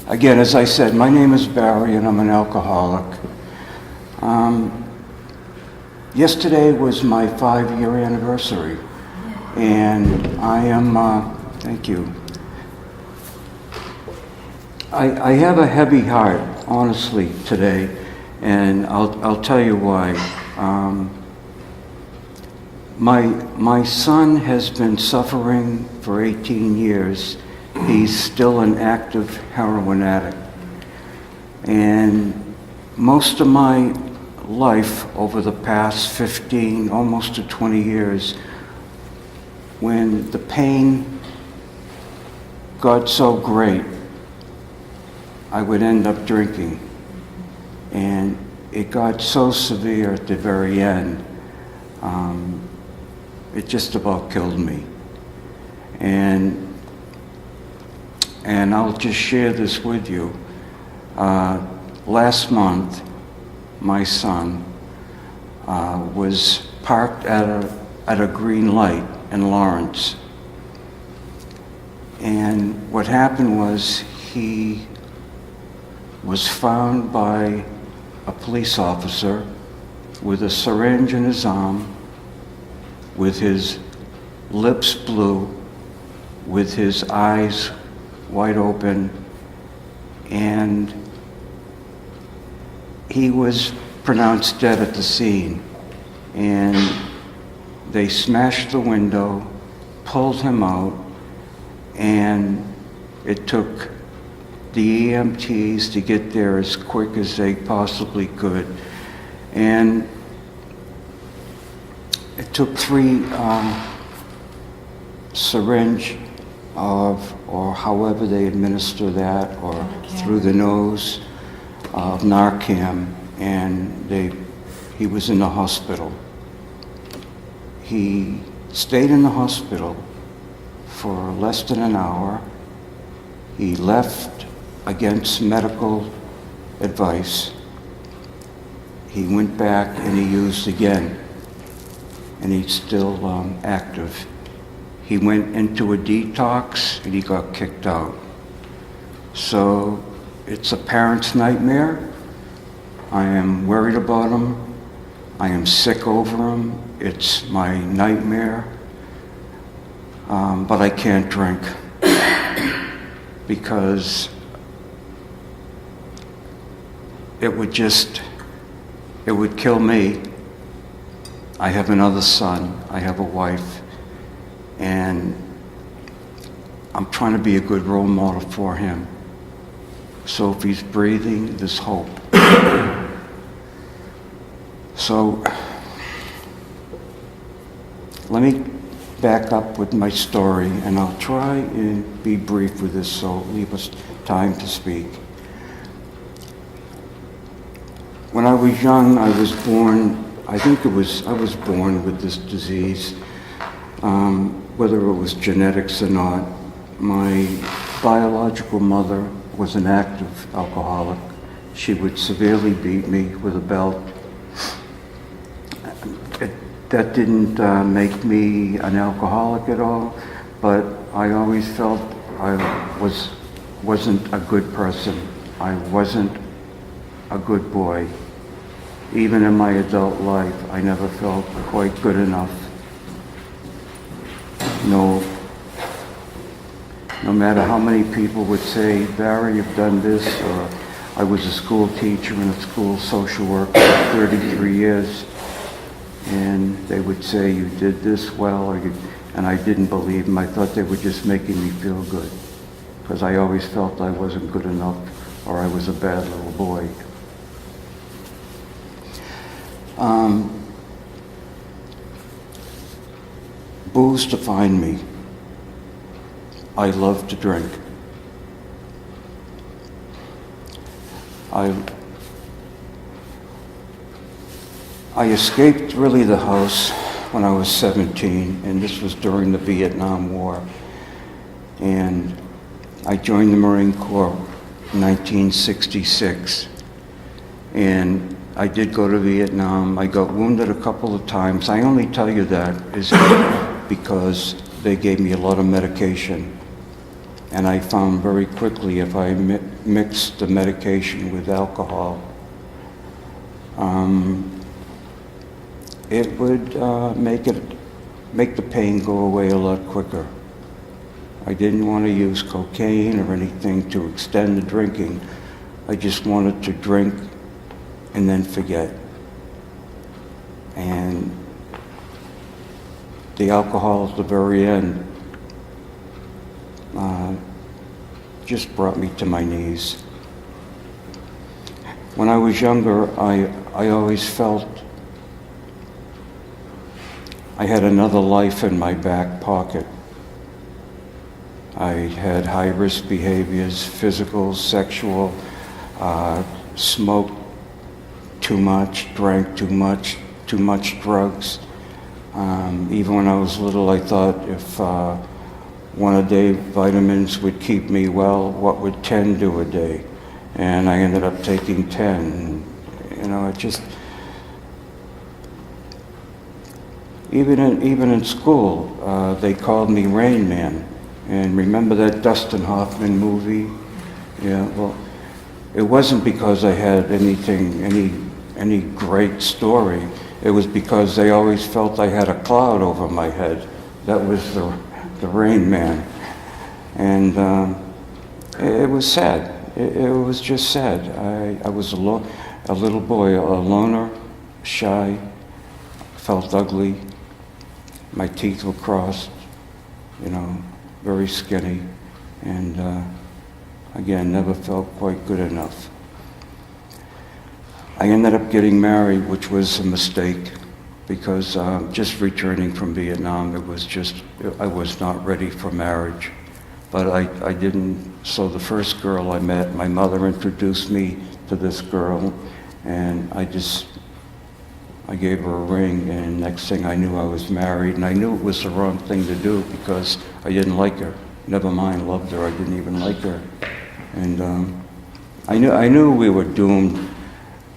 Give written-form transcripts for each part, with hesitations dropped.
Again, as I said, my name is Barry and I'm an alcoholic. Yesterday was my 5-year anniversary, and I am, thank you. I have a heavy heart, honestly, today, and I'll tell you why. My son has been suffering for 18 years. He's still an active heroin addict. And most of my life over the past 15, almost to 20 years, when the pain got so great, I would end up drinking. And it got so severe at the very end, it just about killed me. And I'll just share this with you. Last month, my son was parked at a green light in Lawrence. And what happened was he was found by a police officer with a syringe in his arm, with his lips blue, with his eyes wide open, and he was pronounced dead at the scene. And they smashed the window, pulled him out, and it took the EMTs to get there as quick as they possibly could. And it took 3 syringe or however they administer that, or through the nose of Narcan, and he was in the hospital. He stayed in the hospital for less than an hour. He left against medical advice. He went back and he used again, and he's still active. He went into a detox and he got kicked out. So it's a parent's nightmare. I am worried about him. I am sick over him. It's my nightmare. But I can't drink because it would kill me. I have another son. I have a wife. And I'm trying to be a good role model for him. So if he's breathing, there's hope. So let me back up with my story, and I'll try and be brief with this, so leave us time to speak. When I was young, I was born with this disease. Whether it was genetics or not, my biological mother was an active alcoholic. She would severely beat me with a belt. That didn't make me an alcoholic at all, but I always felt I wasn't a good person. I wasn't a good boy. Even in my adult life, I never felt quite good enough. No matter how many people would say, Barry, you've done this, or I was a school teacher and a school social worker for 33 years, and they would say, you did this well, and I didn't believe them. I thought they were just making me feel good, because I always felt I wasn't good enough, or I was a bad little boy. Booze defined me. I love to drink. I escaped really the house when I was 17, and this was during the Vietnam War. And I joined the Marine Corps in 1966. And I did go to Vietnam. I got wounded a couple of times. I only tell you that is because they gave me a lot of medication. And I found very quickly if I mixed the medication with alcohol, it would make the pain go away a lot quicker. I didn't want to use cocaine or anything to extend the drinking. I just wanted to drink and then forget. And the alcohol at the very end just brought me to my knees. When I was younger, I always felt I had another life in my back pocket. I had high-risk behaviors, physical, sexual, smoked too much, drank too much drugs. Even when I was little, I thought if one a day vitamins would keep me well, what would 10 do a day? And I ended up taking 10. You know, it just, even in school, they called me Rain Man. And remember that Dustin Hoffman movie? Yeah, well, it wasn't because I had any great story. It was because they always felt I had a cloud over my head. That was the Rain Man. And it was sad. It was just sad. I was a little boy, a loner, shy, felt ugly. My teeth were crossed, you know, very skinny, and again, never felt quite good enough. I ended up getting married, which was a mistake, because just returning from Vietnam, I was not ready for marriage. But I didn't, so the first girl I met, my mother introduced me to this girl, and I gave her a ring, and next thing I knew I was married, and I knew it was the wrong thing to do because I didn't like her. Never mind, loved her, I didn't even like her. And I knew we were doomed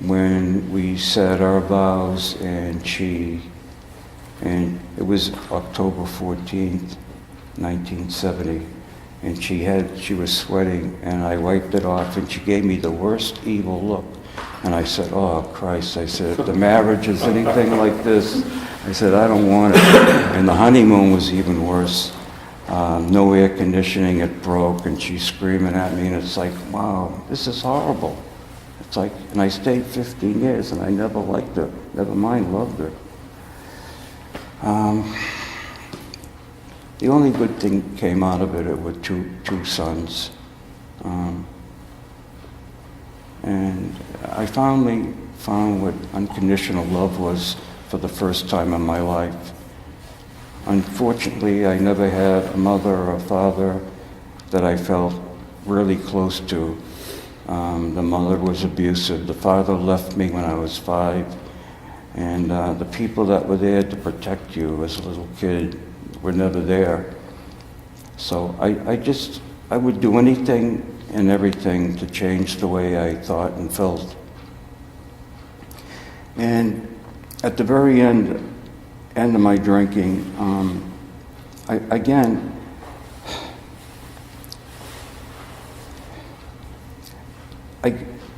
when we said our vows, and it was October 14th, 1970, and she was sweating, and I wiped it off, and she gave me the worst evil look. And I said, oh, Christ, I said, if the marriage is anything like this, I said, I don't want it. And the honeymoon was even worse. No air conditioning, it broke, and she's screaming at me, and it's like, wow, this is horrible. It's like, and I stayed 15 years, and I never liked her, never mind, loved her. The only good thing came out of it were two sons. And I finally found what unconditional love was for the first time in my life. Unfortunately, I never had a mother or a father that I felt really close to. The mother was abusive. The father left me when I was 5. And the people that were there to protect you as a little kid were never there. So I would do anything and everything to change the way I thought and felt. And at the very end of my drinking,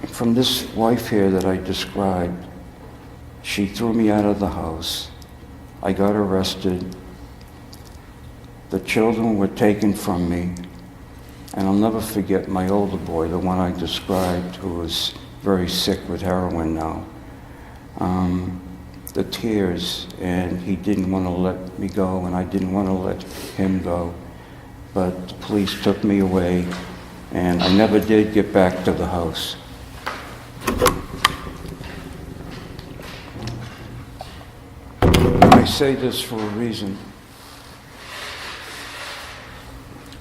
from this wife here that I described, she threw me out of the house. I got arrested. The children were taken from me. And I'll never forget my older boy, the one I described, who was very sick with heroin now. The tears, and he didn't want to let me go, and I didn't want to let him go. But the police took me away, and I never did get back to the house. I say this for a reason.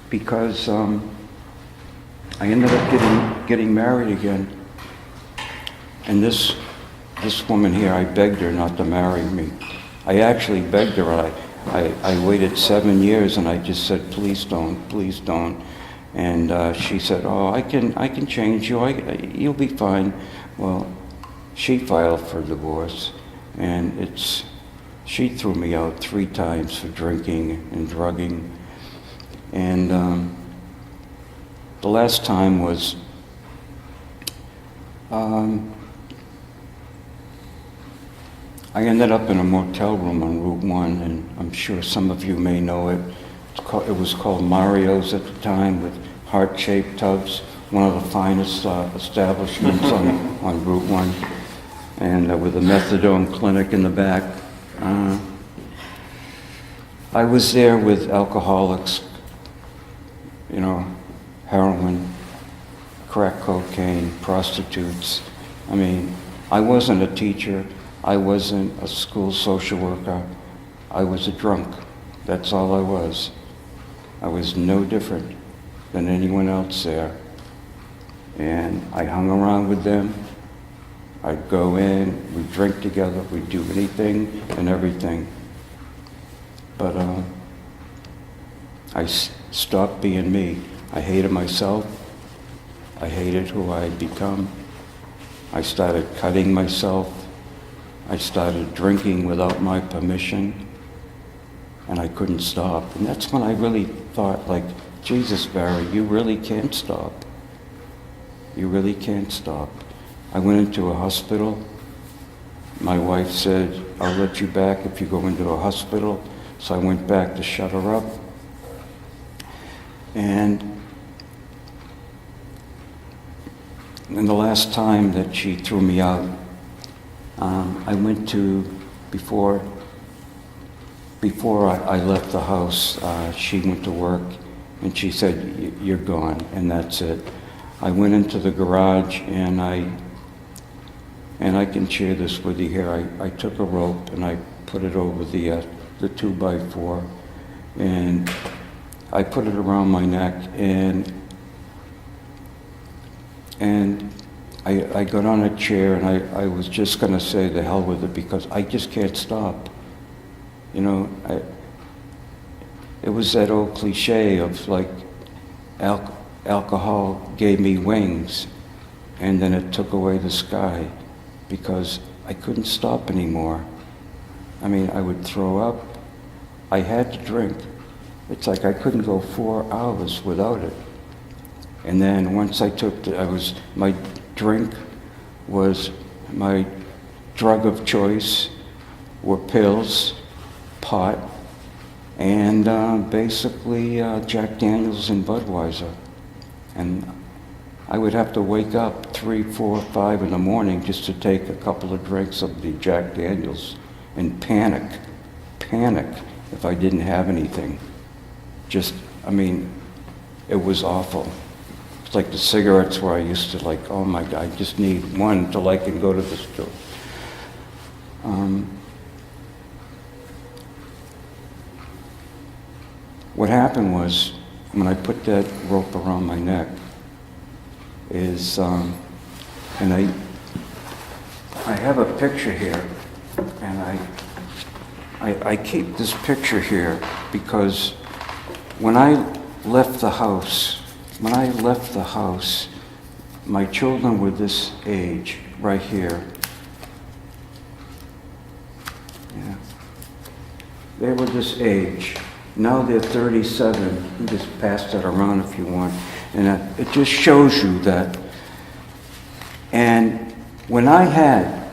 Because I ended up getting married again. And this woman here, I begged her not to marry me. I actually begged her. I waited 7 years, and I just said, please don't. And she said, oh, I can change you. You'll be fine. Well, she filed for divorce, and she threw me out 3 times for drinking and drugging. And the last time was I ended up in a motel room on Route 1, and I'm sure some of you may know it. It was called Mario's at the time, with heart-shaped tubs, one of the finest establishments on Route 1, and with a methadone clinic in the back. I was there with alcoholics, heroin, crack cocaine, prostitutes. I mean, I wasn't a teacher. I wasn't a school social worker. I was a drunk. That's all I was. I was no different than anyone else there. And I hung around with them. I'd go in, we'd drink together, we'd do anything and everything. But I stopped being me. I hated myself. I hated who I had become. I started cutting myself. I started drinking without my permission, and I couldn't stop. And that's when I really thought, like, Jesus, Barry, you really can't stop. You really can't stop. I went into a hospital. My wife said, I'll let you back if you go into a hospital. So I went back to shut her up. And the last time that she threw me out, I went to, before I left the house, she went to work, and she said, you're gone, and that's it. I went into the garage, and I can share this with you here. I took a rope, and I put it over the 2x4, and I put it around my neck, and I got on a chair, and I was just going to say the hell with it, because I just can't stop. It was that old cliche of, like, alcohol gave me wings, and then it took away the sky, because I couldn't stop anymore. I mean, I would throw up. I had to drink. It's like I couldn't go 4 hours without it. And then once I took my drink was my drug of choice, were pills, pot, and basically Jack Daniels and Budweiser. And I would have to wake up 3, 4, 5 in the morning just to take a couple of drinks of the Jack Daniels and panic if I didn't have anything. It was awful. It's like the cigarettes where I used to, like, oh my God, I just need one till I can go to the store. What happened was, when I put that rope around my neck, and I have a picture here, and I keep this picture here because when I left the house, my children were this age, right here. Yeah. They were this age. Now they're 37. You can just pass that around if you want. And it just shows you that. And when I had,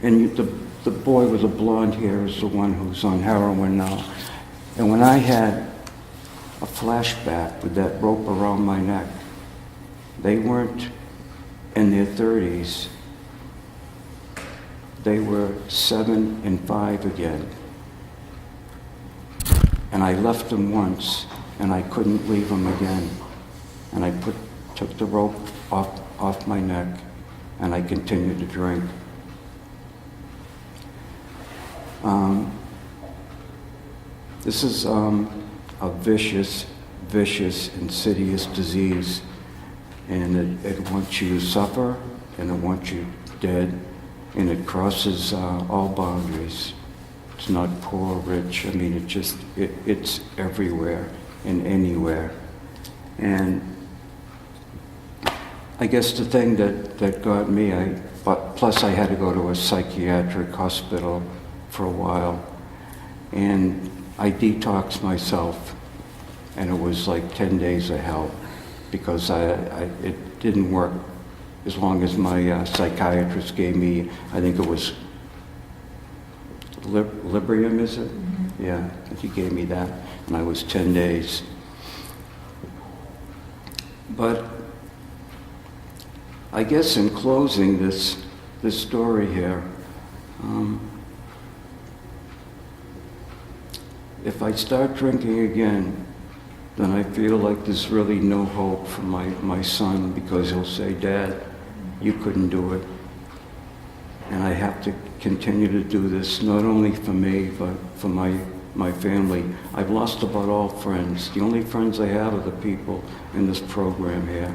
and the boy with the blonde hair is the one who's on heroin now. And when I had a flashback with that rope around my neck, they weren't in their 30s. They were 7 and 5 again. And I left them once, and I couldn't leave them again. And I took the rope off my neck, and I continued to drink. This is a vicious, insidious disease, and it wants you to suffer, and it wants you dead, and it crosses all boundaries. It's not poor or rich. I mean, it's everywhere and anywhere. And I guess the thing that got me, plus I had to go to a psychiatric hospital for a while, and I detoxed myself, and it was like 10 days of hell. because it didn't work as long as my psychiatrist gave me, I think it was Librium, is it? Mm-hmm. Yeah, he gave me that, and I was 10 days. But I guess in closing this story here, if I start drinking again, then I feel like there's really no hope for my son, because he'll say, "Dad, you couldn't do it." And I have to continue to do this, not only for me, but for my family. I've lost about all friends. The only friends I have are the people in this program here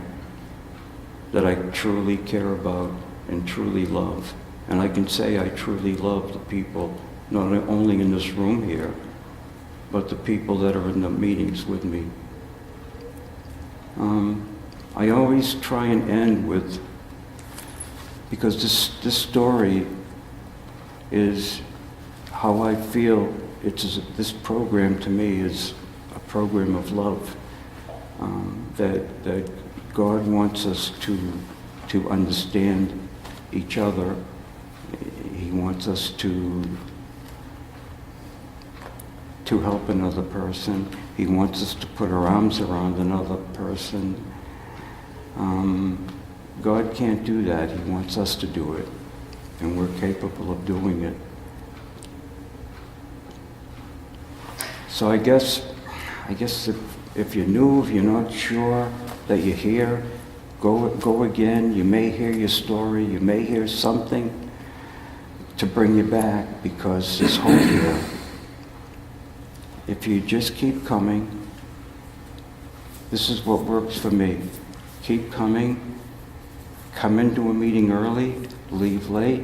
that I truly care about and truly love. And I can say I truly love the people, not only in this room here, but the people that are in the meetings with me. I always try and end with, because this story is how I feel. This program to me is a program of love, that God wants us to understand each other. He wants us to help another person. He wants us to put our arms around another person. God can't do that. He wants us to do it, and we're capable of doing it. So I guess if you're new, if you're not sure that you're here, go again. You may hear your story. You may hear something to bring you back, because there's hope here. If you just keep coming, this is what works for me. Keep coming. Come into a meeting early, leave late,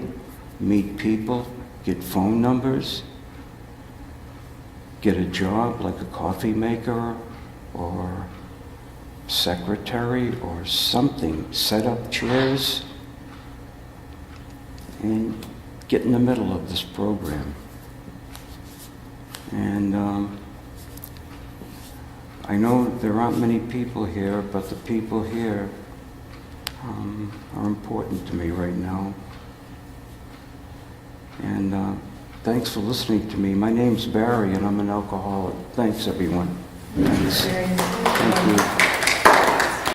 meet people, get phone numbers, get a job like a coffee maker or secretary or something. Set up chairs and get in the middle of this program. And I know there aren't many people here, but the people here are important to me right now. And thanks for listening to me. My name's Barry, and I'm an alcoholic. Thanks, everyone. Thanks. Thank you.